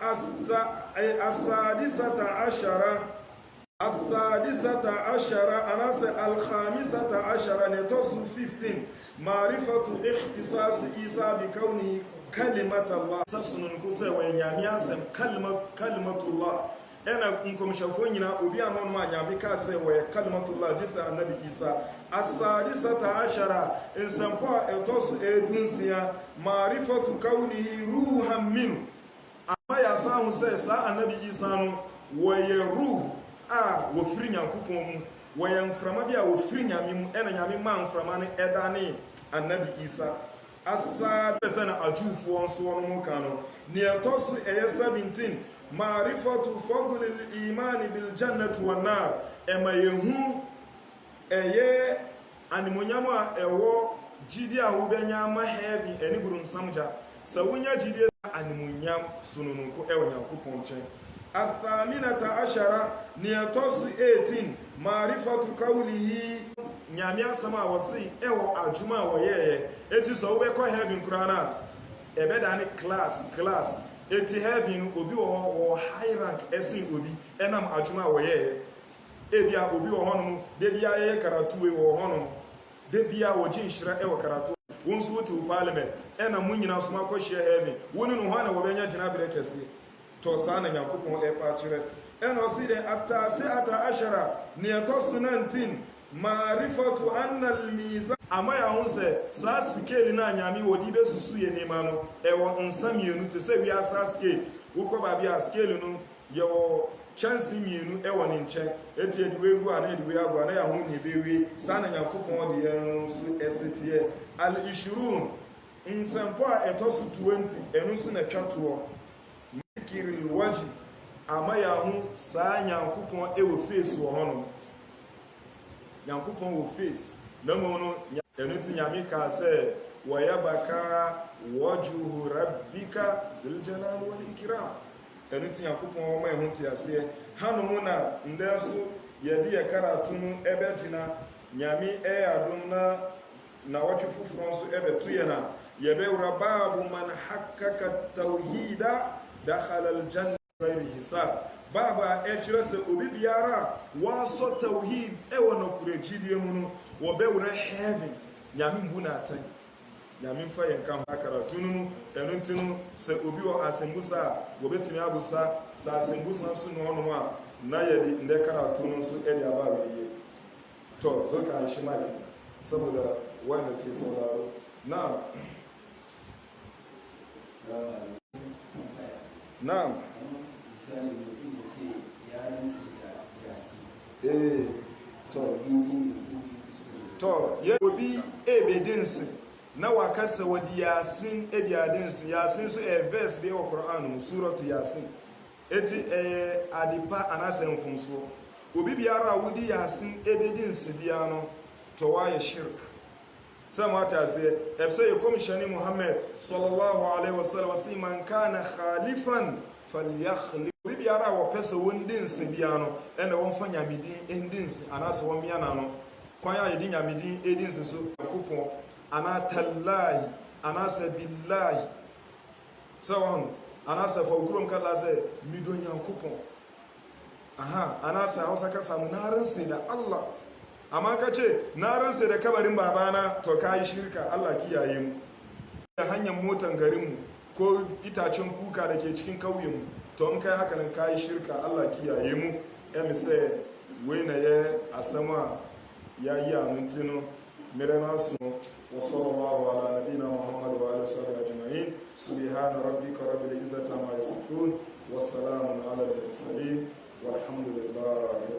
asadisata ashara anasɛ alkhamisata ashara ne tɔso 15 marifatu ikhtisas Isa bi kauni kalimat Allah sasunun ko sɛ wɔyɛ nyame asɛm kalimatullah ɛna nkɔmhyɛfoɔ nyina obi a no ma nyame ka sɛ wɔyɛ kalimatullah gye anabi Isa asadisata ashara nsɛmpo a ɛtɔ so edunsia marifatu kaunihi ruhan minu ama yɛ asa ho sɛ saa anabi Isa no wɔyɛ ruh a wɔfiri Nyankopɔn mu wɔyɛ mframa bi a wɔfiri nyame mu ɛna nyame ma mframa no ɛdane anabi Isa asa sɛ na ajufoɔ nso wɔn mu ka no ne ɛtɔ so ɛyɛ 17 ma'rifatu fadl al-iman bil jannati wan nar ɛma yehu ɛyɛ animonyam a ɛwɔ gidi a wobɛnya ama heaven ɛne buru nsamgya sɛ wonya gidi animonyam sunununko ɛwɔ Nyankopɔn nkyɛn athaminata ashara niyatosu 18 marifatu kaulihi nyame asam a wɔse ɛwɔ adwuma a wɔyɛɛ eti sɛ wobɛkɔ heaven korana ɛbɛda ne class eti heaven obi wɔ high rank ɛsen obi ɛnam adwuma a wɔyɛɛ ebia obi wɔ hɔnom de bia yɛ karatuwe wɔ hɔnom de bia wɔgye nhyira ɛwɔ karatu wɔn nso wote parliament ɛna mo nyina so makɔ hyia heaven wɔn no hɔ na wɔbɛnya gyina bere kɛse to saa na Nyankopɔn ɛpa kyerɛ ɛna ɔsi de ata ashara ne ɛtɔ 19 marifatu anna al-mizan ama ya ho sɛ saa scale na Nyame wɔdi besusu yɛ nema no ɛwɔ nsa mienu te sɛ wi asa scale wokɔ ba bia scale no yɛwɔ chance mienu ɛwɔ ne nkyɛn eti ediwe gu ana ediwe agu ana ya ho ne bewe saa na Nyankopɔn de yɛn no so ɛsetie al-ishrun nsampo a ɛtɔ so 20 ɛno so na twatoɔ mikiril waji ama ya ho saa Nyankopɔn ɛwɔ face wɔ hɔ no Nyankopɔn wɔ face na mo no ɛno ti Nyame ka sɛ wayabaka wajhu rabbika zil jalal wal ikram ɛno ti Nyankopɔn wɔ ma ɛho ti aseɛ hanom na ndɛ so yɛde yɛ karatu no ɛbɛgyina Nyame ɛyɛ adom na wɔtwe foforɔ nso ɛbɛto yɛ na yɛbɛwura babu man haqqaqa tawhida dakhala aljanna ghayri hisab baba ɛkyerɛ sɛ obi biara wasɔ tawhid ɛwɔ no kuregyidie mu no wɔbɛwura heaven Nyame mbu na atan Nyame mfa yɛn ka ho akaratu no ɛno nti no sɛ obi wɔ asembusa a wɔbɛtumi abusa sɛ asembusa nso no hɔnom a na yɛde ndɛ karatu no nso ɛde aba awieɛ to zo ka hyɛ mic saboda wanda ke sauraro na'am na'am to ya obi ebedinsi na wakasa wadi yasin edi adinsi yasin so a verse be o Quran mu suratu yasin eti adipa anasemfum so obi biara wodi yasin ebedinsi bia no to waye shirk sama ta sai efse komishani Muhammad sallallahu alaihi wasallam wasi man kana khalifan falyakhlif biara wo pese wondinsi bia no ene won fa nyamedin endinsi anase won miana no kwan ya yedi nyamedin edinsi so Nyankopɔn ana tallahi anase billahi sawon anase fa ukurum kasa se mido Nyankopɔn aha anase Hausa kasa mu na ranse da Allah amma kace na ranse da kabarin babana to kai shirka Allah kiyaye mu da hanyar motan garin mu ko itacen kuka dake cikin kauyen mu to in kai haka nan kai shirka Allah kiyaye mu emise wena ye asama yayi amintino mirana su wa sallallahu ala nabina Muhammad wa alihi wa ajma'in subhana rabbika rabbil izzati amma yasifun wa salamun ala al mursalin walhamdulillahi